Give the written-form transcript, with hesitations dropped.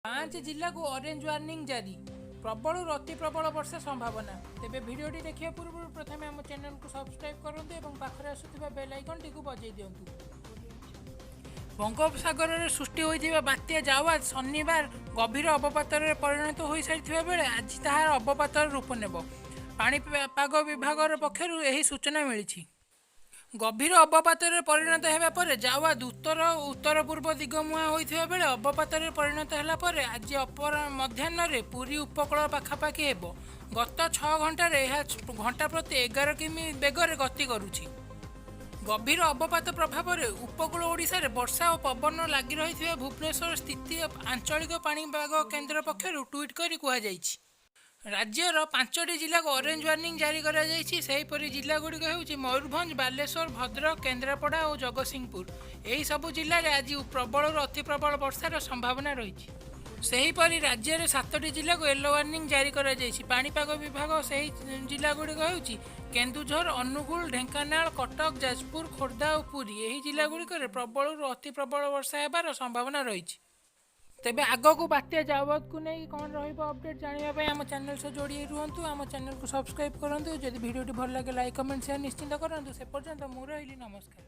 5 जिला को orange warning जारी। प्रबल अति प्रबल वर्षा संभावना। तेबे भिडियोटी देखिया पूर्व प्रथम आम चैनल को सब्सक्राइब करंतु एवं पाखरे आसुथिबा बेल आइकन टी को बजाई दियंतु। बंगोपसागर में सृष्टि होइथिबा बात्या जावाद शनिवार गभीर अवपातर परिणत हो सारिथिबा बेले आज ताहार अवपातर रूप नेब। पाणीपाग विभाग पक्षरु एही सूचना मिली। गभीर अवपातर परिणत होगा पर जावाद उत्तर उत्तर पूर्व दिगमुआ होता बेले अवपातर परिणत है आज अपर मध्याह्न पुरी उपकूल पाखापाखि हेब। गत 6 घंटार घंटा प्रति 11 किमी बेगर गति करुछि। गभीर अवपात प्रभाव में उपकूल ओडिशा रे वर्षा और पवन लगी रही भुवनेश्वर स्थित आंचलिक पाणीपाग केन्द्र पक्षर ट्वीट कर कहुଯାଇଛି। राज्यर 5टी जिला को ऑरेंज वार्निंग जारी कर जिला गुड़िक हूँ मयूरभंज, बालेश्वर, भद्रक, केन्द्रापड़ा और जगतसिंहपुर। यही सबू जिले में आज प्रबल अति प्रबल वर्षार संभावना रही। सेहीपरि राज्य में 7टी जिला को येलो वार्निंग जारी कर पाणीपाग विभाग से जिला गुड़िक हूँ केन्दुझर, अनुगुल, ढेंकानाल, कटक, जाजपुर, खोर्धा और पुरी। यही जिला गुड़िक प्रबल अति प्रबल वर्षा होबार संभावना रही। तेबे आगक बात्या जावद को नहीं कौन अपडेट जानापी आम चैनल से जोड़ी रुहतु। आम चैनल को सब्सक्राइब करूँ। जब भिडियोटी भल लगे लाइक कमेंट शेयर निश्चिंत करूँ। से पर्यंत मुझे नमस्कार।